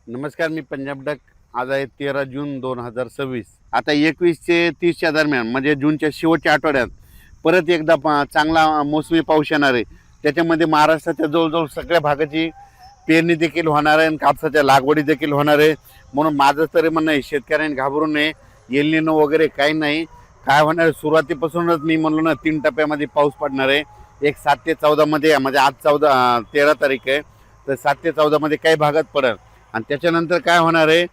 नमस्कार, मी पंजाब डक. आज आहे 13 जून 2026. आता 21 ते 30च्या दरम्यान म्हणजे जूनच्या शेवटच्या आठवड्यात परत एकदा चांगला मोसमी पाऊस येणार आहे. त्याच्यामध्ये महाराष्ट्राच्या जवळजवळ सगळ्या भागाची पेरणी देखील होणार आहे आणि कापसाच्या लागवडी देखील होणार आहे. म्हणून माझं तरी म्हणणं आहे, शेतकऱ्यांनी घाबरू नये. एल निनो वगैरे काही नाही. काय होणार आहे, सुरुवातीपासूनच मी म्हणलो ना 3 टप्प्यामध्ये पाऊस पडणार आहे. एक 7 ते 14 मध्ये, म्हणजे आज 13 तारीख आहे, तर 7 ते 14 मध्ये काही भागात पडेल. आणि त्याच्यानंतर काय होणार आहे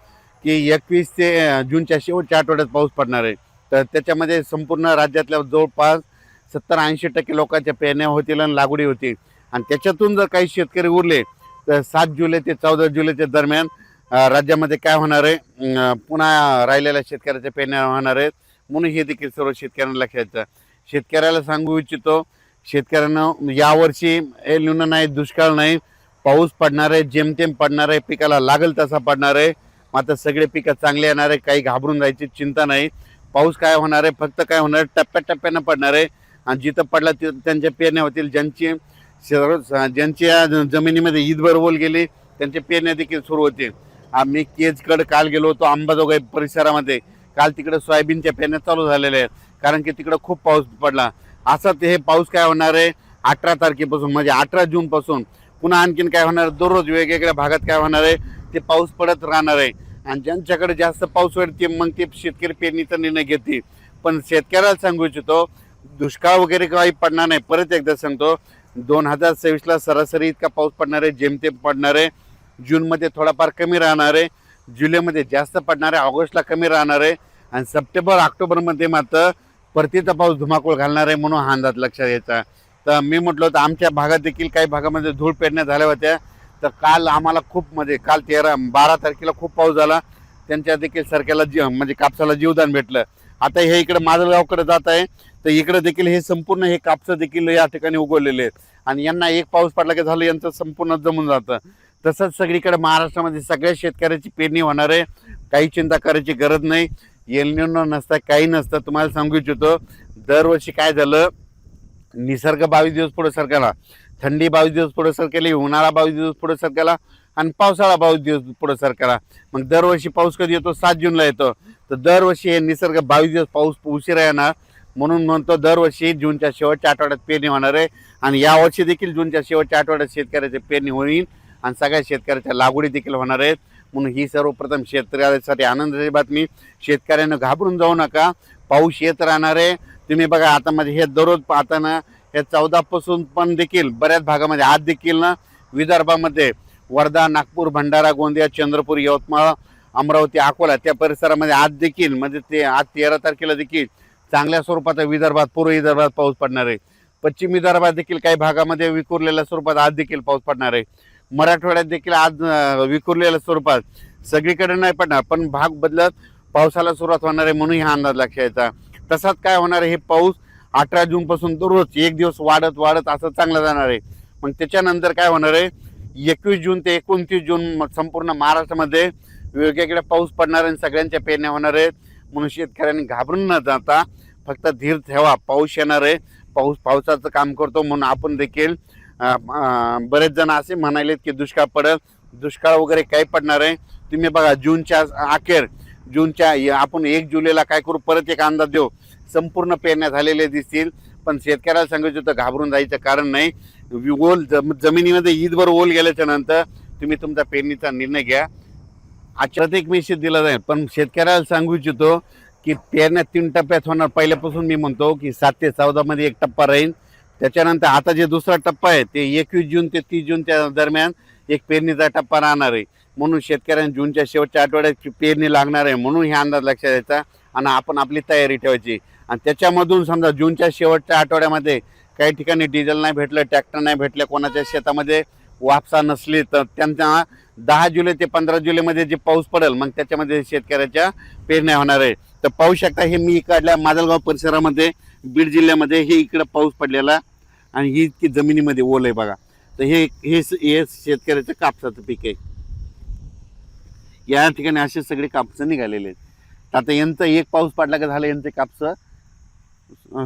की 21 ते जूनच्या शेवटच्या आठवड्यात पाऊस पडणार आहे. तर त्याच्यामध्ये संपूर्ण राज्यातल्या जवळपास 70-80% लोकांच्या पेरण्या होतील आणि लागवडी होतील. आणि त्याच्यातून जर काही शेतकरी उरले तर 7 जुलै ते 14 जुलैच्या दरम्यान राज्यामध्ये काय होणार आहे, पुन्हा राहिलेल्या शेतकऱ्याच्या पेरण्या होणार आहेत. म्हणून हे देखील सर्व शेतकऱ्यांना लक्षात घ्यायचं. शेतकऱ्याला सांगू इच्छितो, शेतकऱ्यांना यावर्षी एल निनो नाही, दुष्काळ नाही, पाऊस पडणार आहे, जेमतेम पडणार आहे, पिकाला लागेल तसा पडणार आहे. मात्र सगळे पिकं चांगले येणार आहे, काही घाबरून जायची चिंता नाही. पाऊस काय होणार आहे, फक्त काय होणार आहे, टप्प्याटप्प्यानं पडणार आहे. आणि जिथं पडला तिथं त्यांच्या पेरण्या होतील. ज्यांच्या जमिनीमध्ये ईदभर ओल गेली त्यांच्या पेरण्या देखील सुरू होतील. आम्ही केजकडे काल गेलो होतो, अंबाजोगाई परिसरामध्ये. काल तिकडे सोयाबीनच्या पेरण्या चालू झालेल्या आहेत, कारण की तिकडं खूप पाऊस पडला. असं हे पाऊस काय होणार आहे, 18 तारखेपासून म्हणजे 18 जूनपासून पुन्हा आणखीन काय होणार, दररोज वेगवेगळ्या भागात काय होणार आहे, ते पाऊस पडत राहणार आहे. आणि ज्यांच्याकडे जास्त पाऊस होईल मग ते शेतकरी पेरणीचा निर्णय घेतील. पण शेतकऱ्याला सांगू इच्छितो, दुष्काळ वगैरे काही पडणार नाही. परत एकदा सांगतो, 2026ला सरासरी इतका पाऊस पडणार आहे, जेमतेम पडणार आहे. जूनमध्ये थोडाफार कमी राहणार आहे, जुलैमध्ये जास्त पडणार आहे, ऑगस्टला कमी राहणार आहे. आणि सप्टेंबर ऑक्टोबरमध्ये मात्र परतीचा पाऊस धुमाकूळ घालणार आहे. म्हणून हा अंदाज लक्षात घ्यायचा. तर मी म्हटलं होतं, आमच्या भागात देखील काही भागामध्ये धूळ पेरण्या झाल्या होत्या. तर काल आम्हाला खूप, म्हणजे काल 12 तारखेला खूप पाऊस झाला. त्यांच्या देखील सरक्याला म्हणजे कापसाला जीवदान भेटलं. आता हे इकडे माजलगावकडे जात आहे, तर इकडे देखील हे संपूर्ण हे कापसं देखील या ठिकाणी उगवलेले आहेत. आणि यांना एक पाऊस पडला की झालं, यांचं संपूर्ण जमून जातं. तसंच सगळीकडे महाराष्ट्रामध्ये सगळ्या शेतकऱ्याची पेरणी होणार आहे. काही चिंता करायची गरज नाही. एल निनो नसता, काही नसतं. तुम्हाला सांगू इच्छितो, दरवर्षी काय झालं, निसर्ग 22 दिवस पुढे सरकला, थंडी 22 दिवस पुढे सरकली, उन्हाळा 22 दिवस पुढे सरकला आणि पावसाळा 22 दिवस पुढे सरकला. मग दरवर्षी पाऊस कधी येतो, 7 जूनला येतो. तर दरवर्षी हे निसर्ग 22 दिवस पाऊस उशिरा येणार. म्हणून म्हणतो, दरवर्षी जूनच्या शेवटच्या आठवड्यात पेरणी होणार आहे. आणि यावर्षी देखील जूनच्या शेवटच्या आठवड्यात शेतकऱ्याची पेरणी होईल आणि सगळ्या शेतकऱ्याच्या लागवडी देखील होणार आहेत. म्हणून ही सर्वप्रथम शेतकऱ्यासाठी आनंदाची बातमी. शेतकऱ्यांना घाबरून जाऊ नका, पाऊस येत राहणार आहे. तुम्ही बघा, आता म्हणजे हे दररोज पाहताना हे 14 पासून पण देखील बऱ्याच भागामध्ये, आज देखील ना विदर्भामध्ये वर्धा, नागपूर, भंडारा, गोंदिया, चंद्रपूर, यवतमाळ, अमरावती, अकोला त्या परिसरामध्ये आज देखील, म्हणजे ते आज 13 तारखेला देखील चांगल्या स्वरूपाचा विदर्भात, पूर्व विदर्भात पाऊस पडणार आहे. पश्चिम विदर्भात देखील काही भागामध्ये विखुरलेल्या स्वरूपात आज देखील पाऊस पडणार आहे. मराठवाड्यात देखील आज विखुरलेल्या स्वरूपात, सगळीकडे नाही पडणार पण भाग बदलत पावसाला सुरुवात होणार आहे. म्हणून हा अंदाज लक्षात घ्यायचा. तसाच काय होणार आहे, हे पाऊस 18 जून पासून दररोज एक दिवस वाढत वाढत असं चांगलं जाणार आहे. मग त्याच्यानंतर काय होणार आहे, 21 जून ते 29 जून संपूर्ण महाराष्ट्रामध्ये वेगवेगळ्या पाऊस पडणार आहे, सगळ्यांच्या पेरण्या होणार आहेत. म्हणून शेतकऱ्यांनी घाबरून न जाता फक्त धीर ठेवा. पाऊस येणार आहे, पाऊस पावसाचं काम करतो. म्हणून आपण देखील, बरेच जण असे म्हणालेत की दुष्काळ पडेल, दुष्काळ वगैरे काही पडणार आहे. तुम्ही बघा, जूनच्या अखेर, जूनच्या आपण 1 जुलैला काय करू, परत एक अंदाज देऊ. संपूर्ण पेरण्या झालेले दिसतील. पण शेतकऱ्याला सांगायचं होतं, घाबरून जायचं कारण नाही. ओल जमिनीमध्ये ईदभर ओल गेल्याच्या नंतर तुम्ही तुमचा पेरणीचा निर्णय घ्या. आजच्यात एक मेसेज दिला जाईल. पण शेतकऱ्याला सांगू इच्छितो की पेरण्या 3 टप्प्यात होणार. पहिल्यापासून मी म्हणतो की 7 ते 14 मध्ये एक टप्पा राहील. त्याच्यानंतर आता जे दुसरा टप्पा आहे ते 21 जून ते 30 जूनच्या दरम्यान एक पेरणीचा टप्पा राहणार आहे. म्हणून शेतकऱ्यांना जूनच्या शेवटच्या आठवड्यात पेरणी लागणार आहे. म्हणून हे अंदाज लक्षात द्यायचा आणि आपण आपली तयारी ठेवायची. आणि त्याच्यामधून समजा जूनच्या शेवटच्या आठवड्यामध्ये काही ठिकाणी डिझेल नाही भेटलं, ट्रॅक्टर नाही भेटले, कोणाच्या शेतामध्ये वापसा नसली, तर त्यांना 10 जुलै ते 15 जुलैमध्ये जे पाऊस पडेल मग त्याच्यामध्ये शेतकऱ्याच्या पेरण्या होणार आहे. तर पाहू शकता, हे मी इकडल्या माजलगाव परिसरामध्ये, बीड जिल्ह्यामध्ये हे इकडं पाऊस पडलेला आणि ही इतकी जमिनीमध्ये ओल आहे बघा. तर हे शेतकऱ्याचं कापसाचं पीक आहे. या ठिकाणी असे सगळे कापसं निघालेले आहेत. तर आता यांचं एक पाऊस पडला का झालं, यांचे कापसं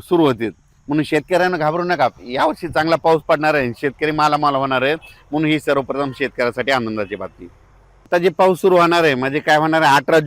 सुरू होतील. म्हणून शेतकऱ्यांना घाबरू नका. यावर्षी चांगला पाऊस पडणार आहे, शेतकरी मालामाल होणार आहे. म्हणून ही सर्वप्रथम शेतकऱ्यासाठी आनंदाची बातमी. आता जे पाऊस सुरू होणार आहे म्हणजे काय होणार आहे 18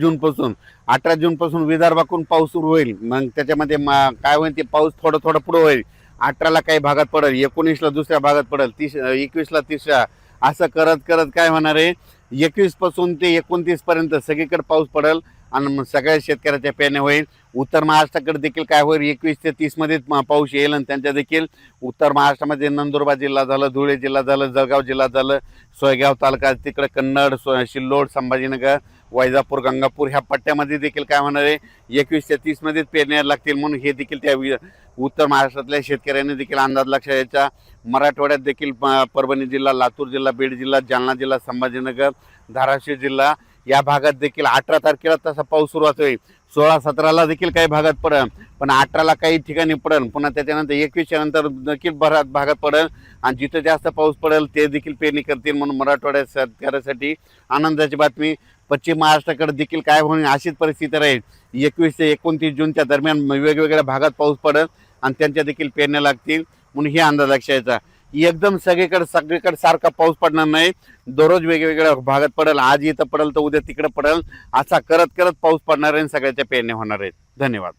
जून पासून विदर्भाकडून पाऊस सुरू होईल. मग त्याच्यामध्ये काय होईल ते पाऊस थोडं थोडं पुढे होईल. 18ला काही भागात पडेल, 19ला दुसऱ्या भागात पडेल, 21ला तिसऱ्या, असं करत करत काय होणार आहे 21 पासून ते 29 पर्यंत सगळीकडे पाऊस पडेल आणि मग सगळ्या शेतकऱ्याच्या पेरण्या होईल. उत्तर महाराष्ट्राकडे देखील काय होईल 21 ते 30 मध्ये पाऊस येईल आणि त्यांच्या देखील उत्तर महाराष्ट्रामध्ये नंदुरबार जिल्हा झालं, धुळे जिल्हा झालं, जळगाव जिल्हा झालं, सोयगाव तालुका, तिकडे कन्नड, सिल्लोड, संभाजीनगर, वैजापूर, गंगापूर ह्या पट्ट्यामध्ये देखील काय होणार आहे 21 ते 30 मध्येच पेरण्या लागतील. म्हणून हे देखील त्या उत्तर महाराष्ट्रातल्या शेतकऱ्यांनी देखील अंदाज लक्षात यायचा. मराठवाड्यात देखील परभणी जिल्हा, लातूर जिल्हा, बीड जिल्हा, जालना जिल्हा, संभाजीनगर, धाराशिव जिल्हा या भागात देखील 18 तारखेला तसा पाऊस सुरुवात होईल. 16-17ला देखील काही भागात पडेल, पण 18ला काही ठिकाणी पडेल. पुन्हा त्याच्यानंतर 21च्या नंतर देखील भागात पडेल आणि जिथे जास्त पाऊस पडेल ते देखील पेरणी करतील. म्हणून मराठवाड्यात शेतकऱ्यासाठी आनंदाची बातमी. पश्चिम महाराष्ट्राकडे देखील काय होईल अशीच परिस्थिती राहील. 21 ते 29 जूनच्या दरम्यान वेगवेगळ्या भागात पाऊस पडेल आणि त्यांच्या देखील पेरण्या लागतील. म्हणून हे अंदाज लक्षात एकदम सगळीकडे सारखा पाऊस पडणार नाही. दररोज वेगवेगळ्या भागात पडेल. आज इथं पडेल तर उद्या तिकडे पडेल, असा करत करत पाऊस पडणार आहे आणि सगळ्याच्या पेरण्या होणार आहेत. धन्यवाद.